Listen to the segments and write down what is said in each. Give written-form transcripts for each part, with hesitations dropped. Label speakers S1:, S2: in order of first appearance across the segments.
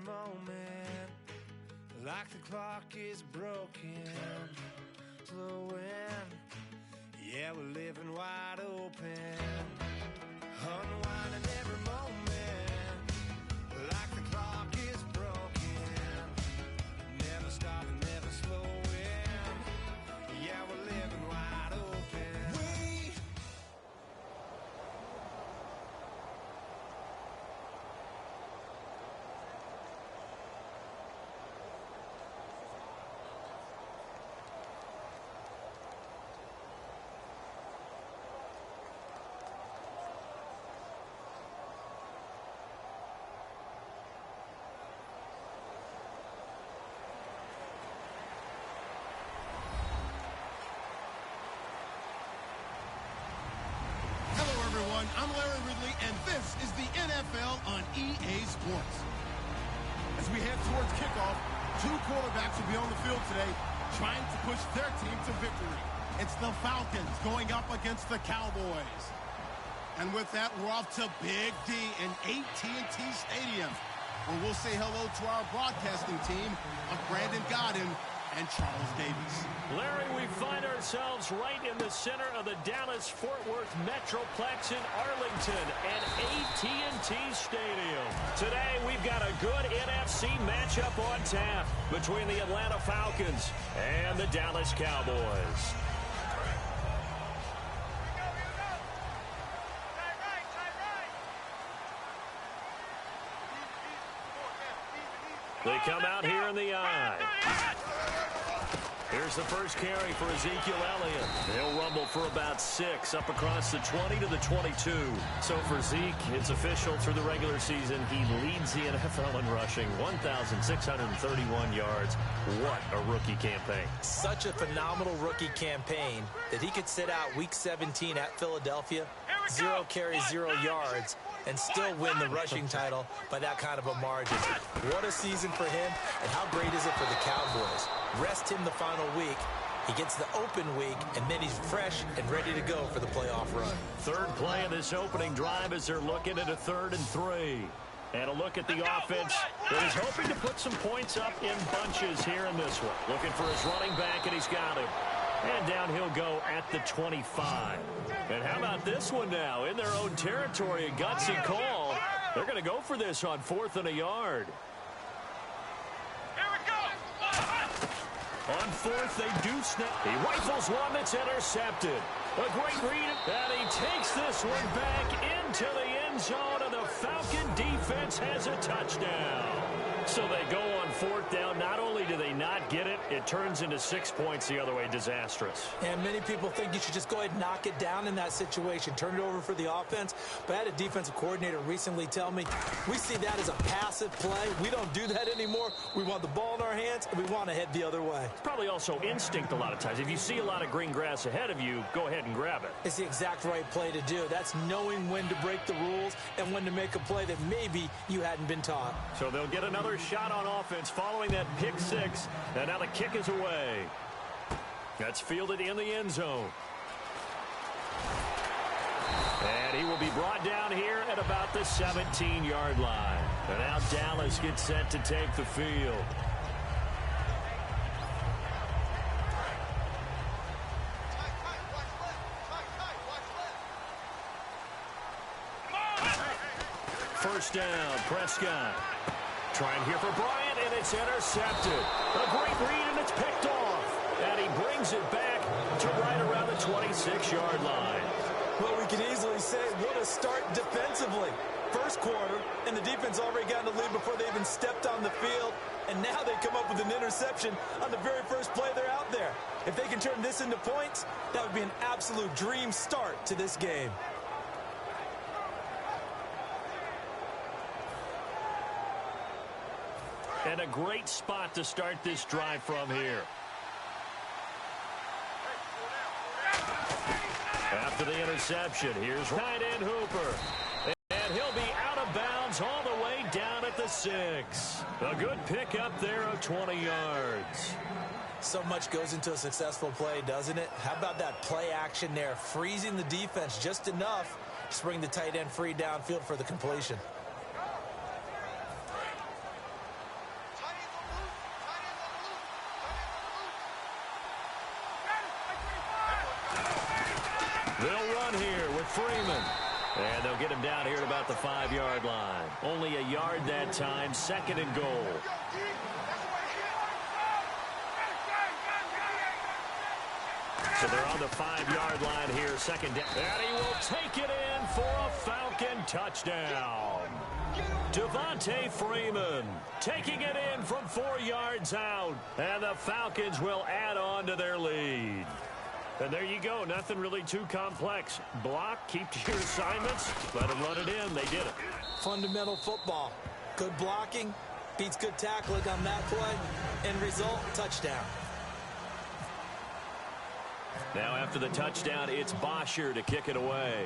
S1: moment, like the clock is broken, flowing. Yeah, we're living wide open, unwinding every moment, like the clock is broken, never stopping, never slowing. Yeah, we're living wide open.
S2: I'm Larry Ridley, and this is the NFL on EA Sports. As we head towards kickoff, two quarterbacks will be on the field today trying to push their team to victory. It's the Falcons going up against the Cowboys. And with that, we're off to Big D in AT&T Stadium, where we'll say hello to our broadcasting team of Brandon Godden and Charles Davis.
S3: Larry, we find ourselves right in the center of the Dallas-Fort Worth Metroplex in Arlington and AT&T Stadium. Today, we've got a good NFC matchup on tap between the Atlanta Falcons and the Dallas Cowboys. They come out here in the eye. Here's the first carry for Ezekiel Elliott. He'll rumble for about 6 up across the 20 to the 22. So for Zeke, it's official through the regular season. He leads the NFL in rushing, 1,631 yards. What a rookie campaign.
S4: Such a phenomenal rookie campaign that he could sit out Week 17 at Philadelphia, 0 carries, 0 yards, and still win the rushing title by that kind of a margin. What a season for him, and how great is it for the Cowboys? Rest him the final week. He gets the open week, and then he's fresh and ready to go for the playoff run.
S3: Third play of this opening drive as they're looking at a 3rd and 3. And a look at the offense that is hoping to put some points up in bunches here in this one. Looking for his running back, and he's got him. And down he'll go at the 25. And how about this one now? In their own territory, a gutsy call. They're going to go for this on 4th and a yard. On 4th, they do snap. He rifles one that's intercepted. A great read, and he takes this one back into the end zone, and the Falcon defense has a touchdown. So they go on 4th down. Not only do they not get it, it turns into 6 points the other way. Disastrous.
S4: And many people think you should just go ahead and knock it down in that situation. Turn it over for the offense. But I had a defensive coordinator recently tell me, we see that as a passive play. We don't do that anymore. We want the ball in our hands, and we want to head the other way.
S3: Probably also instinct a lot of times. If you see a lot of green grass ahead of you, go ahead and grab it.
S4: It's the exact right play to do. That's knowing when to break the rules and when to make a play that maybe you hadn't been taught.
S3: So they'll get another shot on offense following that pick 6, and now the kick is away. That's fielded in the end zone. And he will be brought down here at about the 17-yard line. And now Dallas gets set to take the field. First down, Prescott. Trying here for Bryant, and it's intercepted. A great read, and it's picked off. And he brings it back to right around the 26-yard line.
S4: Well, we can easily say, what a start defensively. First quarter, and the defense already got in the lead before they even stepped on the field. And now they come up with an interception on the very first play they're out there. If they can turn this into points, that would be an absolute dream start to this game.
S3: And a great spot to start this drive from here. After the interception, here's tight end Hooper. And he'll be out of bounds all the way down at the 6. A good pickup there of 20 yards.
S4: So much goes into a successful play, doesn't it? How about that play action there, freezing the defense just enough to bring the tight end free downfield for the completion.
S3: They'll run here with Freeman. And they'll get him down here at about the 5-yard line. Only a yard that time, 2nd and goal. So they're on the 5-yard line here, 2nd down. And he will take it in for a Falcon touchdown. Devontae Freeman taking it in from 4 yards out. And the Falcons will add on to their lead. And there you go. Nothing really too complex. Block, keep to your assignments, let them run it in. They did it.
S4: Fundamental football. Good blocking, beats good tackling on that play. End result, touchdown.
S3: Now after the touchdown, it's Bosher to kick it away.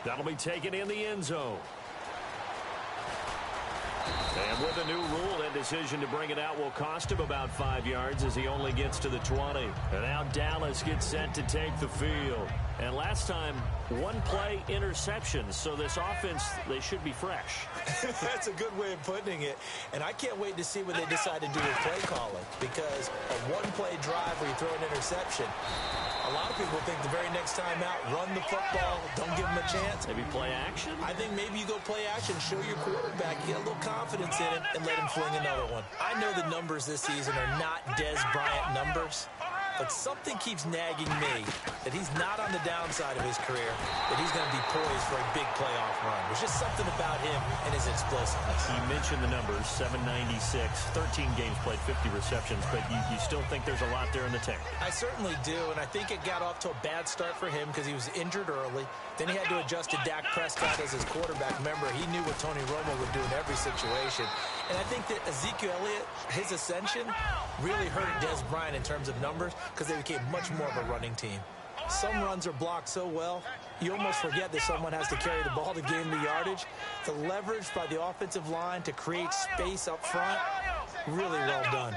S3: That'll be taken in the end zone. And with the new rule, that decision to bring it out will cost him about 5 yards as he only gets to the 20. And now Dallas gets set to take the field. And last time, 1 play interceptions. So this offense, they should be fresh.
S4: That's a good way of putting it. And I can't wait to see what they decide to do with play calling. Because a 1-play drive where you throw an interception, a lot of people think the very next time out, run the football, don't give them a chance.
S3: Maybe play action?
S4: I think maybe you go play action, show your quarterback, get a little confidence in him, and let him fling another one. I know the numbers this season are not Dez Bryant numbers, but something keeps nagging me that he's not on the downside of his career, that he's going to be poised for a big playoff run. There's just something about him and his explosiveness.
S3: He mentioned the numbers, 796, 13 games played, 50 receptions, but you still think there's a lot there in the tank.
S4: I certainly do, and I think it got off to a bad start for him because he was injured early. Then he had to adjust to Dak Prescott as his quarterback. Remember, he knew what Tony Romo would do in every situation. And I think that Ezekiel Elliott, his ascension, really hurt Dez Bryant in terms of numbers because they became much more of a running team. Some runs are blocked so well, you almost forget that someone has to carry the ball to gain the yardage. The leverage by the offensive line to create space up front, really well done.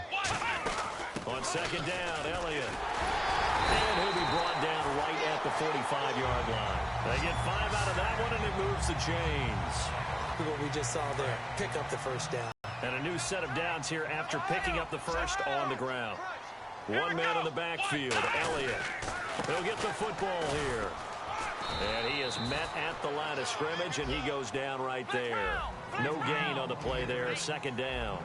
S3: On 2nd down, Elliott. And he'll be brought down right at the 45-yard line. They get 5 out of that one, and it moves the chains.
S4: What we just saw there, pick up the first down.
S3: And a new set of downs here after picking up the first on the ground. 1 man in the backfield, Elliott. He'll get the football here. And he is met at the line of scrimmage, and he goes down right there. No gain on the play there, 2nd down.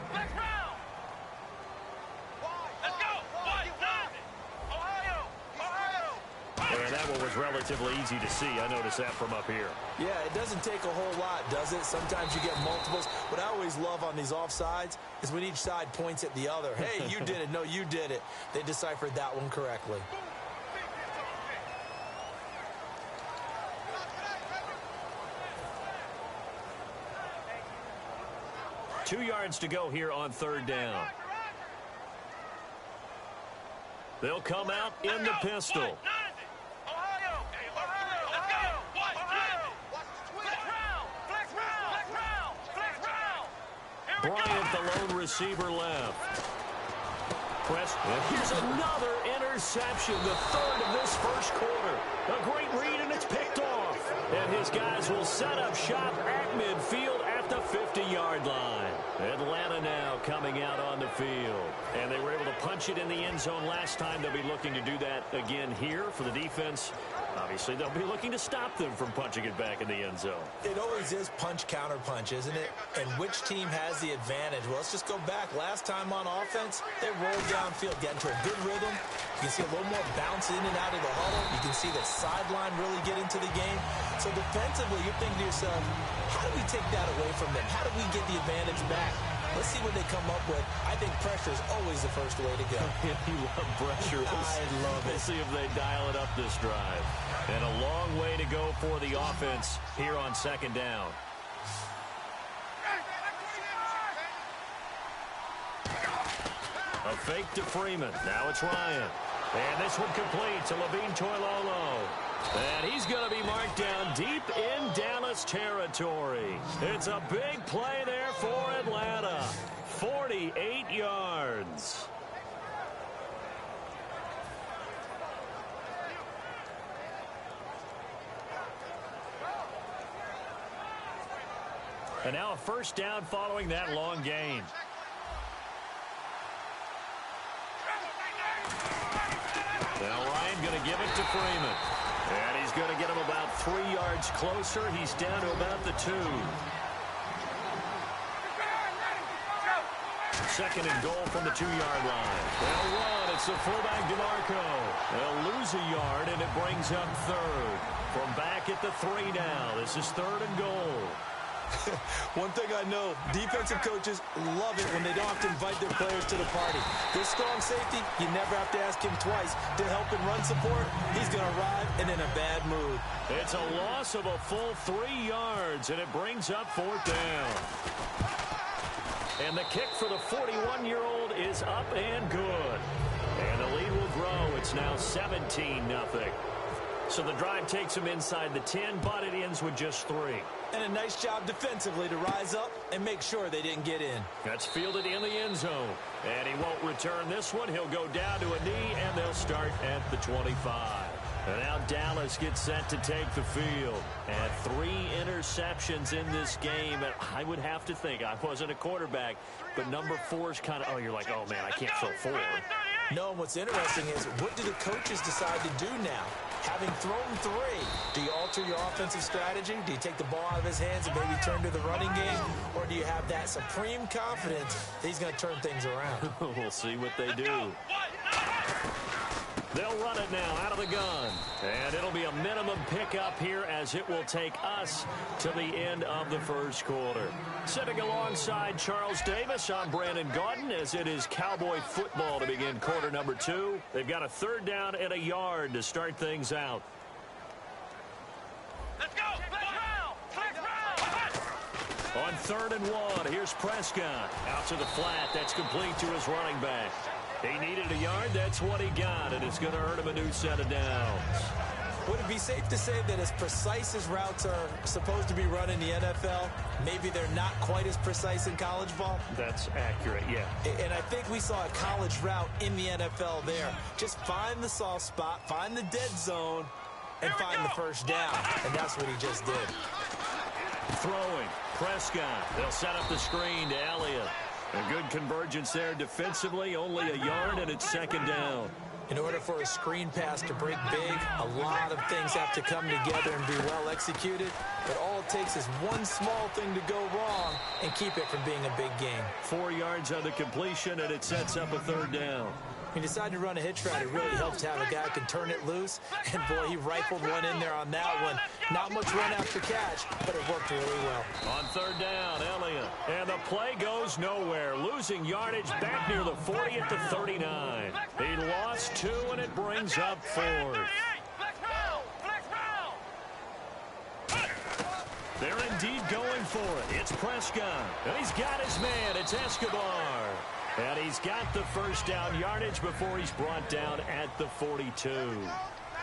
S3: And that one was relatively easy to see. I noticed that from up here.
S4: Yeah, it doesn't take a whole lot, does it? Sometimes you get multiples. What I always love on these offsides is when each side points at the other. Hey, you did it. No, you did it. They deciphered that one correctly.
S3: Two yards to go here on 3rd down. They'll come out in the pistol. Bryant, the lone receiver, left. Here's another interception, the 3rd of this first quarter. A great read, and it's picked off. And his guys will set up shop at midfield at the 50-yard line. Atlanta now coming out on the field. And they were able to punch it in the end zone last time. They'll be looking to do that again here for the defense. Obviously, they'll be looking to stop them from punching it back in the end zone.
S4: It always is punch-counter-punch, isn't it? And which team has the advantage? Well, let's just go back. Last time on offense, they rolled downfield, get into a good rhythm. You can see a little more bounce in and out of the huddle. You can see the sideline really get into the game. So defensively, you're thinking to yourself, how do we take that away from them? How do we get the advantage back? Let's see what they come up with. I think pressure is always the first way to go.
S3: You love pressure.
S4: I love it.
S3: We'll see if they dial it up this drive. And a long way to go for the offense here on 2nd down. A fake to Freeman. Now it's Ryan. And this one complete to Levine Toilolo. And he's going to be marked down deep in Dallas territory. It's a big play there for Atlanta. 48 yards. And now a first down following that long gain. Now Ryan going to give it to Freeman. And he's going to get him about 3 yards closer. He's down to about the 2. Second and goal from the 2-yard line. They'll run. It's the fullback, DeMarco. They'll lose a yard, and it brings up third. From back at the 3 now. This is third and goal.
S4: One thing I know, defensive coaches love it when they don't have to invite their players to the party. This strong safety, you never have to ask him twice to help in run support. He's going to arrive and in a bad mood.
S3: It's a loss of a full 3 yards, and it brings up fourth down. And the kick for the 41-year-old is up and good. And the lead will grow. It's now 17-0. So the drive takes him inside the 10, but it ends with just 3.
S4: And a nice job defensively to rise up and make sure they didn't get in.
S3: That's fielded in the end zone. And he won't return this one. He'll go down to a knee, and they'll start at the 25. And now Dallas gets set to take the field. And 3 interceptions in this game. And I would have to think, I wasn't a quarterback, but number 4 is kind of, oh, you're like, oh, man, I can't throw 4.
S4: No, and what's interesting is, what do the coaches decide to do now? Having thrown 3, do you alter your offensive strategy? Do you take the ball out of his hands and maybe turn to the running game? Or do you have that supreme confidence that he's going to turn things around?
S3: We'll see what they do. They'll run it now out of the gun. And it'll be a minimum pickup here as it will take us to the end of the first quarter. Sitting alongside Charles Davis, I'm Brandon Gaudin as it is Cowboy football to begin quarter number 2. They've got a 3rd down and a yard to start things out.
S1: Let's go!
S3: On 3rd and 1, here's Prescott. Out to the flat. That's complete to his running back. He needed a yard. That's what he got, and it's going to earn him a new set of downs.
S4: Would it be safe to say that as precise as routes are supposed to be run in the NFL, maybe they're not quite as precise in college ball?
S3: That's accurate, yeah.
S4: And I think we saw a college route in the NFL there. Just find the soft spot, find the dead zone, and find the first down. And that's what he just did.
S3: Throwing. Prescott. They'll set up the screen to Elliott. A good convergence there defensively. Only a yard, and it's 2nd down.
S4: In order for a screen pass to break big, a lot of things have to come together and be well executed. But all it takes is one small thing to go wrong and keep it from being a big game.
S3: 4 yards on the completion, and it sets up a 3rd down.
S4: He decided to run a hitch route. It really helps to have a guy who can turn it loose. And, boy, he rifled one in there on that one. Not much run after catch, but it worked really well.
S3: On 3rd down, Elliott. And the play goes nowhere. Losing yardage back near the 40 at the 39. He lost 2, and it brings up 4th. They're indeed going for it. It's Prescott. And he's got his man. It's Escobar. And he's got the first down yardage before he's brought down at the 42.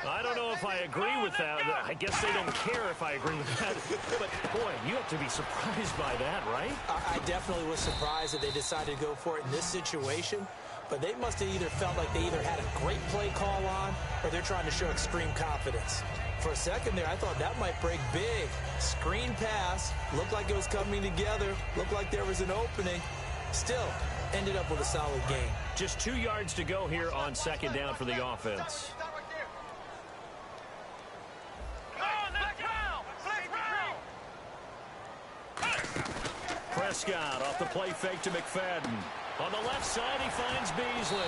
S3: I don't know if I agree with that. I guess they don't care if I agree with that. But, boy, you have to be surprised by that, right?
S4: I definitely was surprised that they decided to go for it in this situation. But they must have either felt like they either had a great play call on or they're trying to show extreme confidence. For a second there, I thought that might break big. Screen pass. Looked like it was coming together. Looked like there was an opening. Still, ended up with a solid game.
S3: Just 2 yards to go here on 2nd down for the offense. Prescott off the play fake to McFadden. On the left side, he finds Beasley.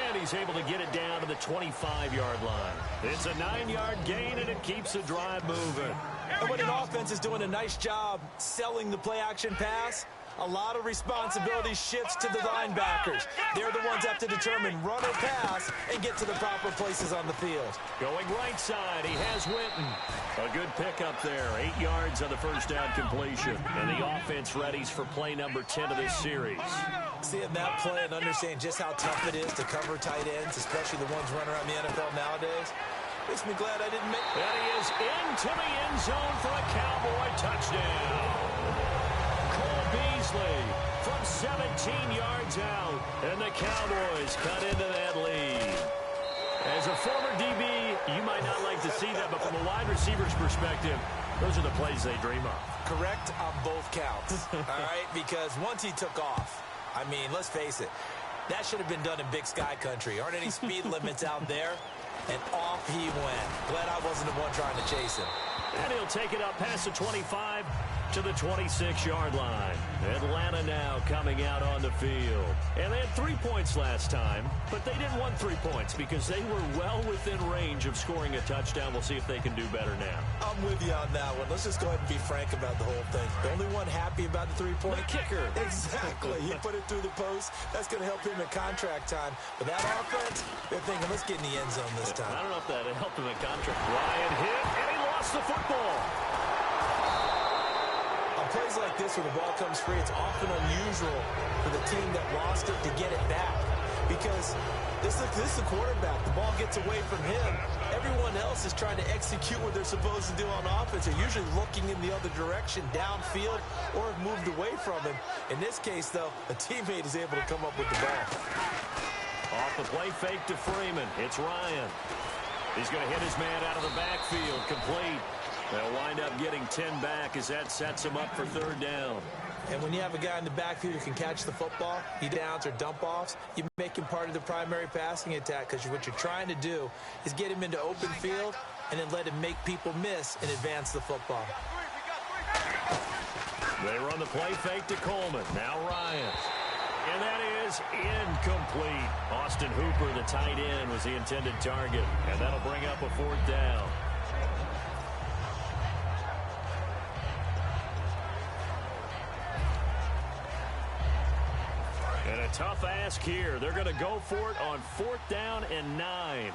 S3: And he's able to get it down to the 25-yard line. It's a 9-yard gain, and it keeps the drive moving.
S4: And when an offense is doing a nice job selling the play-action pass, a lot of responsibility shifts to the linebackers. They're the ones that have to determine run or pass and get to the proper places on the field.
S3: Going right side, he has Witten. A good pickup there. 8 yards on the first down completion. And the offense readies for play number 10 of this series.
S4: Seeing that play and understand just how tough it is to cover tight ends, especially the ones running around the NFL nowadays, makes me glad I didn't make it.
S3: And he is into the end zone for a Cowboy touchdown. Beasley from 17 yards out, and the Cowboys cut into that lead. As a former DB, you might not like to see that, but from a wide receiver's perspective, those are the plays they dream of.
S4: Correct on both counts, all right? Because once he took off, I mean, let's face it, That should have been done in Big Sky Country. Aren't any speed limits out there? And off he went. Glad I wasn't the one trying to chase him.
S3: And he'll take it up past the 25 to the 26-yard line. Atlanta now coming out on the field. And they had 3 points last time, but they didn't want 3 points because they were well within range of scoring a touchdown. We'll see if they can do better now.
S4: I'm with you on that one. Let's just go ahead and be frank about the whole thing. The only one happy about the 3-point?
S3: The kicker.
S4: Exactly. He put it through the post. That's going to help him in contract time. But that offense, they're thinking, let's get in the end zone this time.
S3: I don't know if that helped him in contract. Ryan hit, and he lost the football.
S4: On plays like this where the ball comes free, it's often unusual for the team that lost it to get it back. Because this is the quarterback. The ball gets away from him. Everyone else is trying to execute what they're supposed to do on offense. They're usually looking in the other direction, downfield, or have moved away from him. In this case, though, a teammate is able to come up with the ball.
S3: Off the play fake to Freeman. It's Ryan. He's going to hit his man out of the backfield. Complete. They'll wind up getting 10 back as that sets him up for third down.
S4: And when you have a guy in the backfield who can catch the football, he downs or dump-offs, you make him part of the primary passing attack because what you're trying to do is get him into open field and then let him make people miss and advance the football.
S3: They run the play fake to Coleman. Now Ryan. And that is incomplete. Austin Hooper, the tight end, was the intended target. And that'll bring up a fourth down. And a tough ask here. They're going to go for it on 4th down and 9.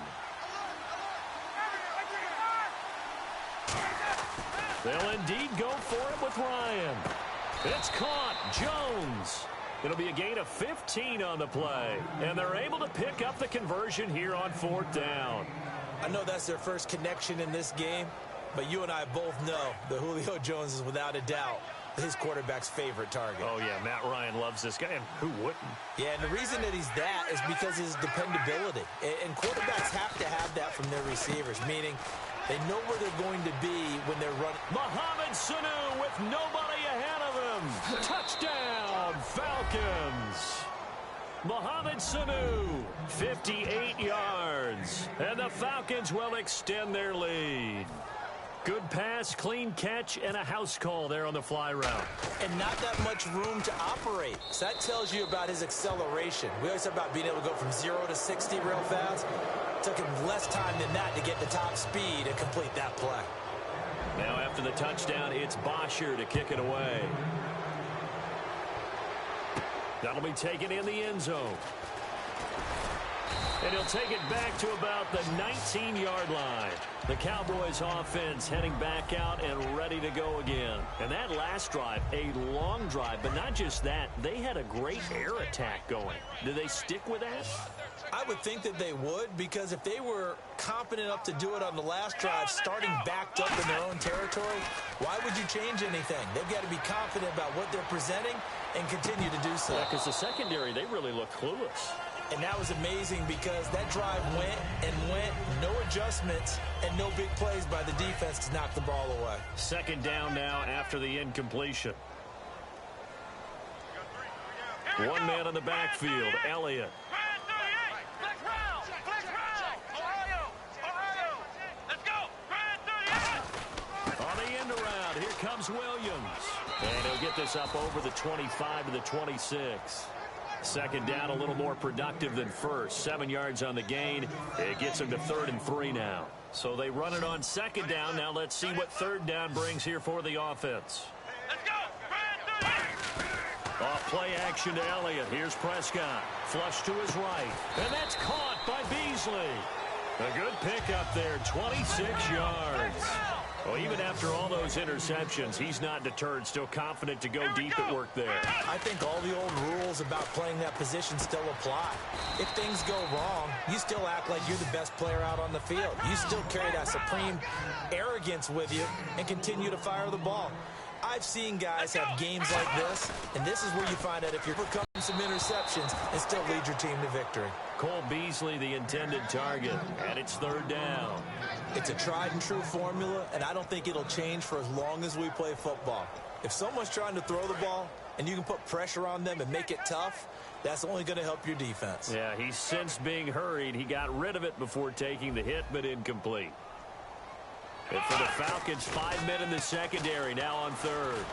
S3: They'll indeed go for it with Ryan. It's caught. Jones. It'll be a gain of 15 on the play. And they're able to pick up the conversion here on 4th down.
S4: I know that's their first connection in this game, but you and I both know that Julio Jones is without a doubt his quarterback's favorite target.
S3: Oh, yeah, Matt Ryan loves this guy, and who wouldn't?
S4: Yeah, and the reason that he's that is because of his dependability. And quarterbacks have to have that from their receivers, meaning they know where they're going to be when they're running.
S3: Mohamed Sanu with nobody ahead of him. Touchdown, Falcons. Mohamed Sanu, 58 yards. And the Falcons will extend their lead. Good pass, clean catch, and a house call there on the fly route.
S4: And not that much room to operate. So that tells you about his acceleration. We always talk about being able to go from 0 to 60 real fast. It took him less time than that to get the top speed and complete that play.
S3: Now after the touchdown, it's Bosher to kick it away. That'll be taken in the end zone. And he'll take it back to about the 19-yard line. The Cowboys offense heading back out and ready to go again. And that last drive, a long drive, but not just that, they had a great air attack going. Do they stick with that?
S4: I would think that they would, because if they were competent enough to do it on the last drive, starting backed up in their own territory, why would you change anything? They've got to be confident about what they're presenting and continue to do so.
S3: Yeah, because the secondary, they really look clueless.
S4: And that was amazing because that drive went and went, no adjustments, and no big plays by the defense to knock the ball away.
S3: Second down now after the incompletion. One man in the backfield, Elliott. On the end around, here comes Williams. And he'll get this up over the 25 to the 26. Second down, a little more productive than first. 7 yards on the gain. It gets them to 3rd and 3 now. So they run it on second down. Now let's see what third down brings here for the offense. Off play action to Elliott. Here's Prescott. Flush to his right. And that's caught by Beasley. A good pickup there, 26 yards. Well, even after all those interceptions, he's not deterred, still confident to go deep at work there.
S4: I think all the old rules about playing that position still apply. If things go wrong, you still act like you're the best player out on the field. You still carry that supreme arrogance with you and continue to fire the ball. I've seen guys have games like this, and this is where you find out if you're overcoming some interceptions and still lead your team to victory.
S3: Cole Beasley, the intended target, and it's third down.
S4: It's a tried and true formula, and I don't think it'll change for as long as we play football. If someone's trying to throw the ball and you can put pressure on them and make it tough, that's only going to help your defense.
S3: Yeah, he sensed being hurried. He got rid of it before taking the hit, but incomplete. And for the Falcons, 5 men in the secondary, now on third.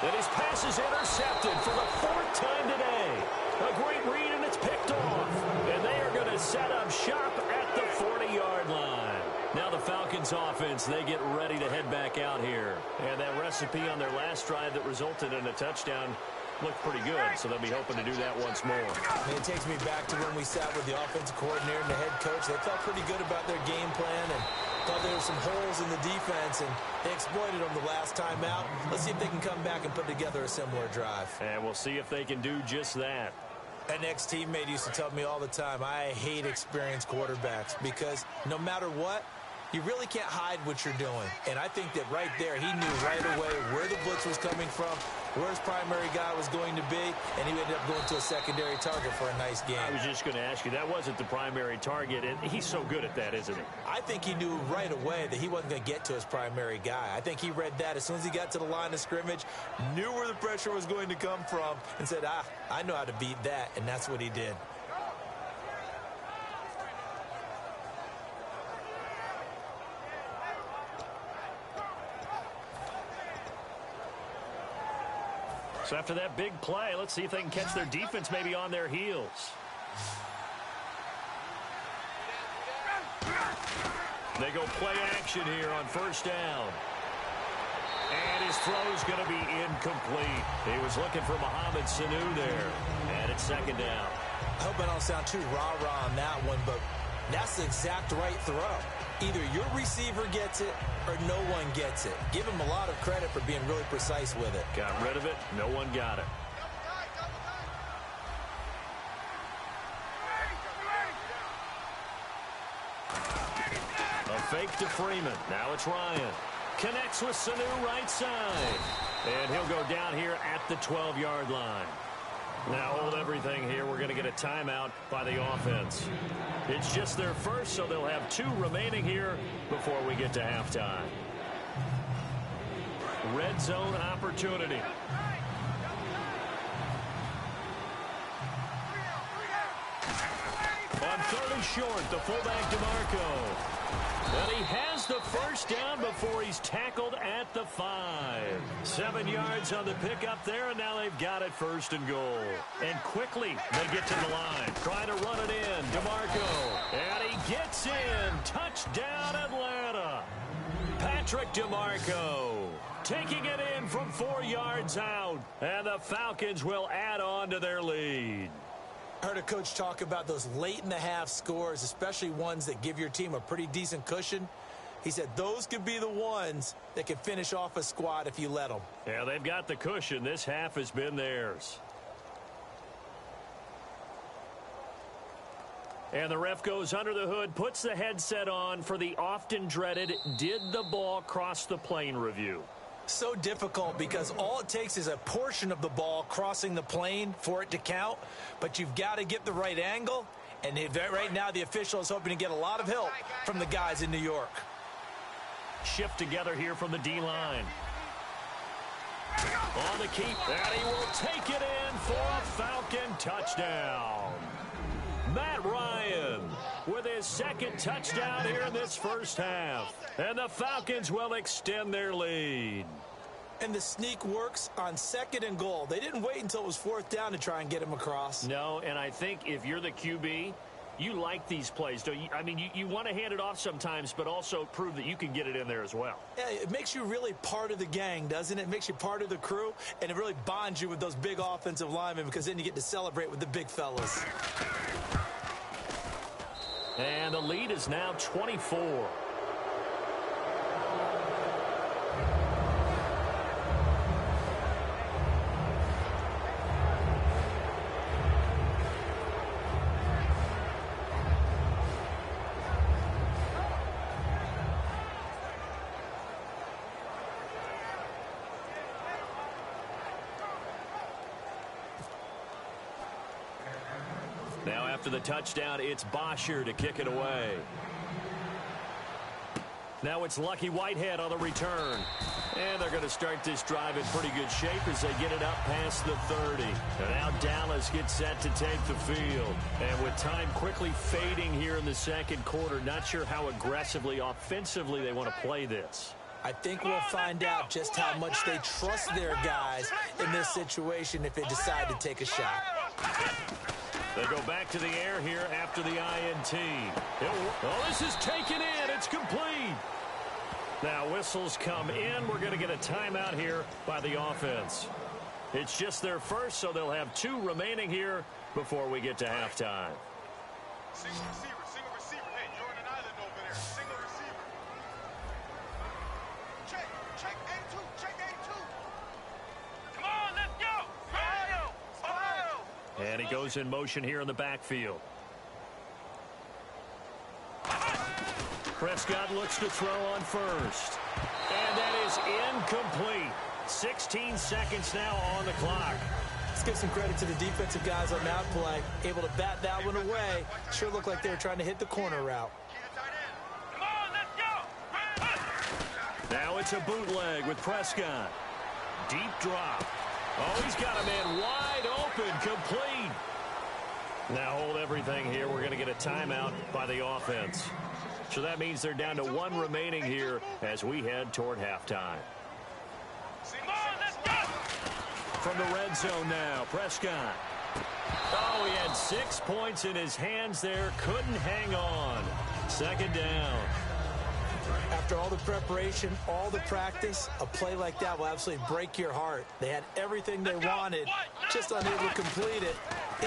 S3: And his pass is intercepted for the 4th time today. A great read, and it's picked off. And they are going to set up shop at the 40-yard line. Now the Falcons offense, they get ready to head back out here. And that recipe on their last drive that resulted in a touchdown looked pretty good, so they'll be hoping to do that once more.
S4: And it takes me back to when we sat with the offensive coordinator and the head coach. They felt pretty good about their game plan and thought there were some holes in the defense, and they exploited them the last time out. Let's see if they can come back and put together a similar drive.
S3: And we'll see if they can do just that.
S4: An ex-teammate used to tell me all the time, I hate experienced quarterbacks because no matter what, you really can't hide what you're doing. And I think that right there, he knew right away where the blitz was coming from, where his primary guy was going to be, and he ended up going to a secondary target for a nice game.
S3: I was just going to ask you, that wasn't the primary target, and he's so good at that, isn't he?
S4: I think he knew right away that he wasn't going to get to his primary guy. I think he read that as soon as he got to the line of scrimmage, knew where the pressure was going to come from, and said, I know how to beat that, and that's what he did.
S3: So after that big play, let's see if they can catch their defense maybe on their heels. They go play action here on first down. And his throw's going to be incomplete. He was looking for Mohamed Sanu there. And it's second down.
S4: I hope I don't sound too rah-rah on that one, but that's the exact right throw. Either your receiver gets it or no one gets it. Give him a lot of credit for being really precise with it.
S3: Got rid of it. No one got it. A fake to Freeman. Now it's Ryan. Connects with Sanu right side. And he'll go down here at the 12-yard line. Now hold everything here. We're going to get a timeout by the offense. It's just their first, so they'll have 2 remaining here before we get to halftime. Red zone opportunity. On 3rd and short, the fullback DeMarco. And he has the first down before he's tackled at the 5. 7 yards on the pickup there, and now they've got it 1st and goal. And quickly, they get to the line. Trying to run it in. DeMarco. And he gets in. Touchdown, Atlanta. Patrick DeMarco taking it in from 4 yards out. And the Falcons will add on to their lead.
S4: I heard a coach talk about those late-in-the-half scores, especially ones that give your team a pretty decent cushion. He said those could be the ones that can finish off a squad if you let them.
S3: Yeah, they've got the cushion. This half has been theirs. And the ref goes under the hood, puts the headset on for the often dreaded did the ball cross the plane review.
S4: So difficult because all it takes is a portion of the ball crossing the plane for it to count, but you've got to get the right angle, and right now the official is hoping to get a lot of help from the guys in New York.
S3: Shift together here from the D-line. On the keep, and he will take it in for a Falcon touchdown. Matt Ryan with his 2nd touchdown here in this first half. And the Falcons will extend their lead.
S4: And the sneak works on 2nd and goal. They didn't wait until it was 4th down to try and get him across.
S3: No, and I think if you're the QB, you like these plays, don't you? I mean, you want to hand it off sometimes, but also prove that you can get it in there as well.
S4: Yeah, it makes you really part of the gang, doesn't it? It makes you part of the crew, and it really bonds you with those big offensive linemen because then you get to celebrate with the big fellas.
S3: And the lead is now 24. Now after the touchdown, it's Bosher to kick it away. Now it's Lucky Whitehead on the return. And they're going to start this drive in pretty good shape as they get it up past the 30. And now Dallas gets set to take the field. And with time quickly fading here in the second quarter, not sure how aggressively, offensively they want to play this.
S4: I think we'll find out just how much they trust their guys in this situation if they decide to take a shot.
S3: They go back to the air here after the INT. Oh, this is taken in. It's complete. Now whistles come in. We're going to get a timeout here by the offense. It's just their first, so they'll have 2 remaining here before we get to halftime.
S5: Single receiver. Hey, you're on an island over there. Single receiver. Check A2. Check A2. Come on, let's go.
S3: And he goes in motion here in the backfield. Prescott looks to throw on first. And that is incomplete. 16 seconds now on the clock.
S4: Let's give some credit to the defensive guys on that play. Able to bat that one away. Sure looked like they were trying to hit the corner route.
S5: Come on, let's go.
S3: Now it's a bootleg with Prescott. Deep drop. Oh, he's got a man wide open, complete. Now hold everything here. We're going to get a timeout by the offense. So that means they're down to 1 remaining here as we head toward halftime.
S5: Come on, let's go.
S3: From the red zone now, Prescott. Oh, he had 6 points in his hands there. Couldn't hang on. Second down.
S4: After all the preparation, all the practice, a play like that will absolutely break your heart. They had everything they wanted, just unable to complete it.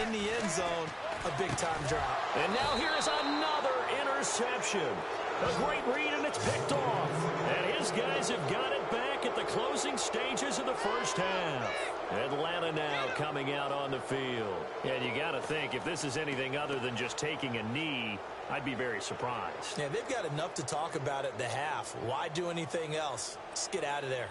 S4: In the end zone, a big-time drop.
S3: And now here is another interception. A great read, and it's picked off. And his guys have got it back at the closing stages of the first half. Atlanta now coming out on the field. And you got to think, if this is anything other than just taking a knee, I'd be very surprised.
S4: Yeah, they've got enough to talk about at the half. Why do anything else? Just get out of there.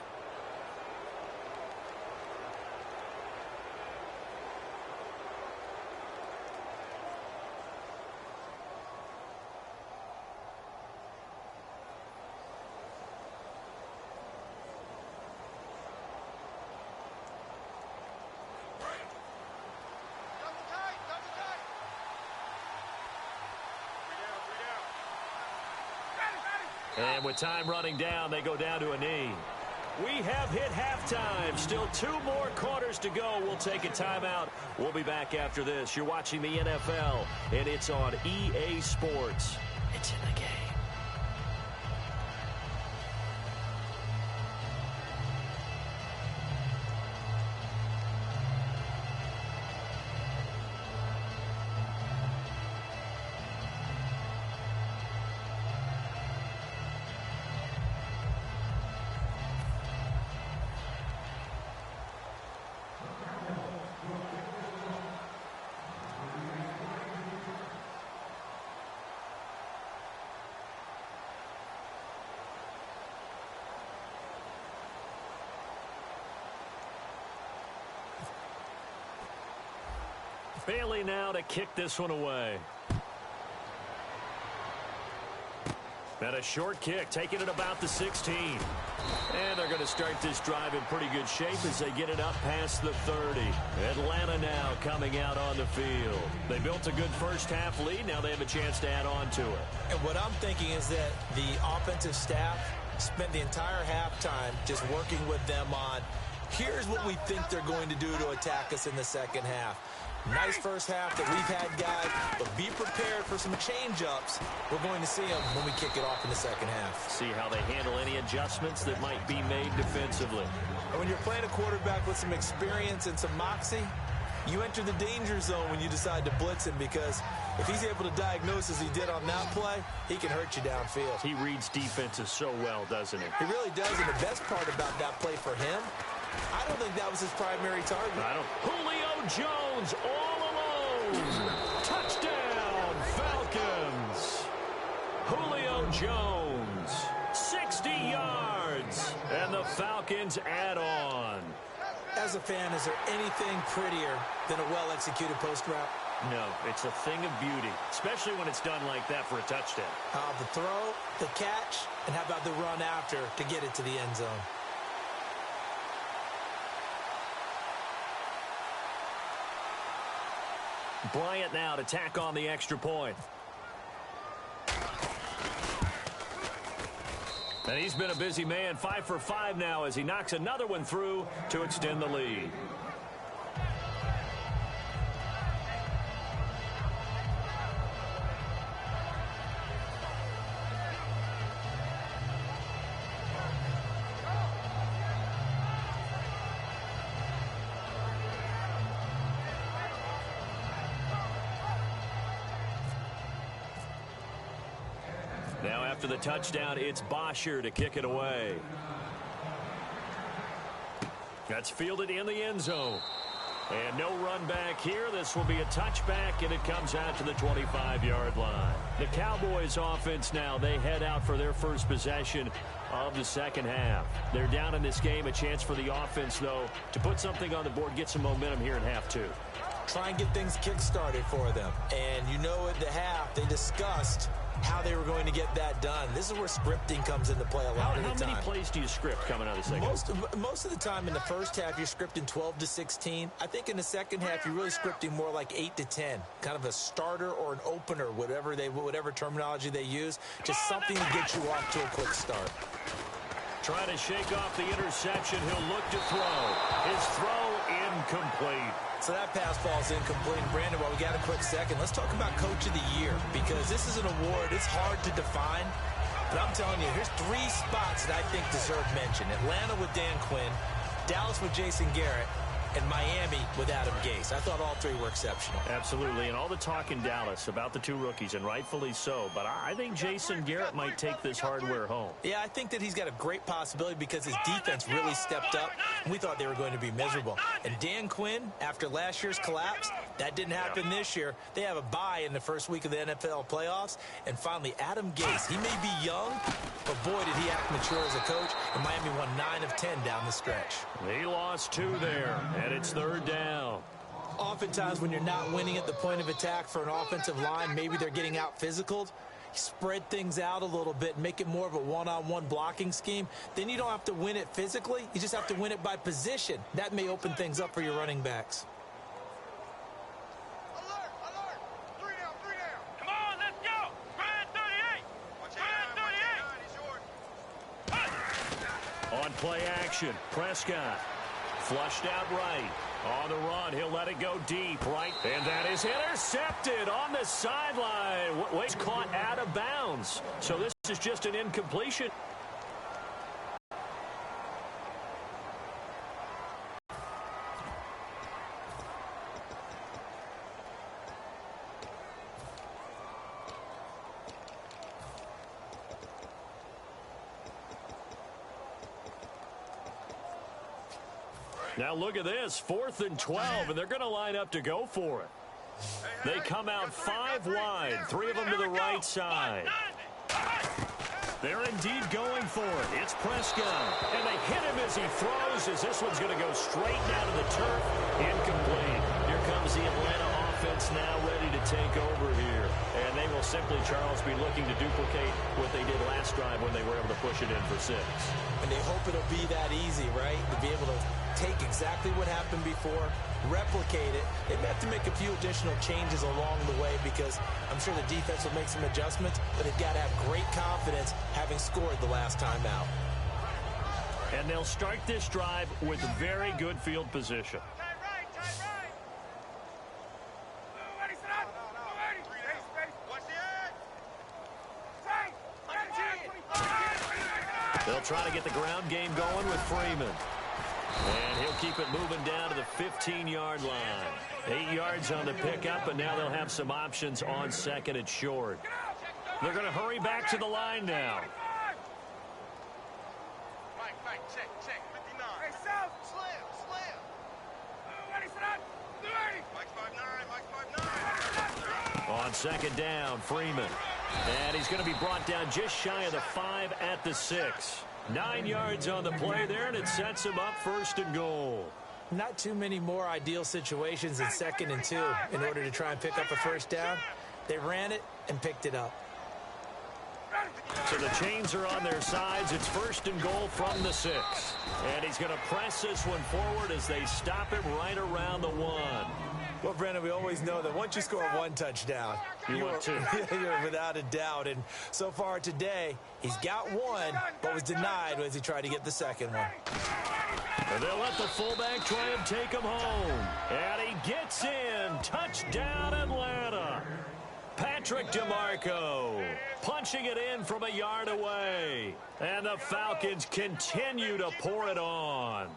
S3: And with time running down, they go down to a knee. We have hit halftime. Still 2 more quarters to go. We'll take a timeout. We'll be back after this. You're watching the NFL, and it's on EA Sports. It's in the game. Bailey now to kick this one away. And a short kick, taking it about the 16. And they're going to start this drive in pretty good shape as they get it up past the 30. Atlanta now coming out on the field. They built a good first half lead. Now they have a chance to add on to it.
S4: And what I'm thinking is that the offensive staff spent the entire halftime just working with them on, here's what we think they're going to do to attack us in the second half. Nice first half that we've had, guys, but be prepared for some change-ups. We're going to see them when we kick it off in the second half.
S3: See how they handle any adjustments that might be made defensively.
S4: And when you're playing a quarterback with some experience and some moxie, you enter the danger zone when you decide to blitz him, because if he's able to diagnose as he did on that play, he can hurt you downfield.
S3: He reads defenses so well, doesn't he?
S4: He really does, and the best part about that play for him, I don't think that was his primary target.
S3: Julio Jones all alone. Touchdown, Falcons. Julio Jones, 60 yards, and the Falcons add on.
S4: As a fan, is there anything prettier than a well-executed post route?
S3: No, it's a thing of beauty, especially when it's done like that for a touchdown.
S4: The throw, the catch, and how about the run after to get it to the end zone?
S3: Bryant now to tack on the extra point. And he's been a busy man, 5 for 5 now as he knocks another one through to extend the lead. Now after the touchdown, it's Bosher to kick it away. That's fielded in the end zone. And no run back here. This will be a touchback, and it comes out to the 25-yard line. The Cowboys offense now, they head out for their first possession of the second half. They're down in this game. A chance for the offense, though, to put something on the board, get some momentum here in half two.
S4: Try and get things kick-started for them. And you know at the half, they discussed how they were going to get that done. This is where scripting comes into play a lot of the time.
S3: How many plays do you script coming out of the second half?
S4: Most of the time in the first half, you're scripting 12 to 16. I think in the second half, you're really scripting more like 8 to 10. Kind of a starter or an opener, whatever terminology they use. Just something to get you off to a quick start.
S3: Trying to shake off the interception. He'll look to throw. His throw incomplete.
S4: So that pass falls incomplete. Brandon, while we got a quick second, let's talk about Coach of the Year, because this is an award. It's hard to define, but I'm telling you, here's 3 spots that I think deserve mention. Atlanta with Dan Quinn, Dallas with Jason Garrett, and Miami with Adam Gase. I thought all 3 were exceptional.
S3: Absolutely, and all the talk in Dallas about the 2 rookies, and rightfully so, but I think Jason Garrett might take this hardware home.
S4: Yeah, I think that he's got a great possibility because his defense really stepped up. We thought they were going to be miserable. And Dan Quinn, after last year's collapse, that didn't happen this year. They have a bye in the first week of the NFL playoffs. And finally, Adam Gase. He may be young, but boy, did he act mature as a coach. And Miami won 9 of 10 down the stretch.
S3: He lost 2 there, and it's 3rd down.
S4: Oftentimes when you're not winning at the point of attack for an offensive line, maybe they're getting out physical. Spread things out a little bit, make it more of a one-on-one blocking scheme. Then you don't have to win it physically. You just have to win it by position. That may open things up for your running backs.
S5: Alert, alert. 3 down, 3 down. Come on, let's go. Grand 38. Grand 38.
S3: On play action, Prescott flushed out right. On the run, he'll let it go deep, right? And that is intercepted on the sideline. Wade's caught out of bounds. So this is just an incompletion. Now look at this, 4th and 12, and they're going to line up to go for it. They come out 5 wide, 3 of them to the right side. They're indeed going for it. It's Prescott, and they hit him as he throws, as this one's going to go straight down to the turf. Incomplete. Here comes the Atlanta offense now ready to take over here. And they will simply, Charles, be looking to duplicate what they did last drive when they were able to push it in for 6.
S4: And they hope it'll be that easy, right? To be able to take exactly what happened before, replicate it. They may have to make a few additional changes along the way because I'm sure the defense will make some adjustments, but they've got to have great confidence having scored the last time out.
S3: And they'll start this drive with very good field position.
S5: Tight right, tight right. Ready, set up. Ready. Space. Watch the edge. Tight.
S3: They'll try to get the ground game going with Freeman. And he'll keep it moving down to the 15-yard line. 8 yards on the pickup, and now they'll have some options on 2nd and short. They're going to hurry back to the line now.
S5: Mike, check. 59. Hey, South. Slam. Ready, set up. Ready. Mike's 5'9".
S3: On 2nd down, Freeman. And he's going to be brought down just shy of the 5 at the 6. 9 yards on the play there, and it sets him up 1st and goal.
S4: Not too many more ideal situations in 2nd and 2 in order to try and pick up a first down. They ran it and picked it up.
S3: So the chains are on their sides. It's 1st and goal from the 6. And he's going to press this one forward as they stop him right around the 1.
S4: Well, Brandon, we always know that once you score 1 touchdown,
S3: you're
S4: without a doubt. And so far today, he's got 1, but was denied as he tried to get the 2nd one.
S3: And they'll let the fullback try and take him home. And he gets in. Touchdown, Atlanta. Patrick DeMarco punching it in from a yard away. And the Falcons continue to pour it on.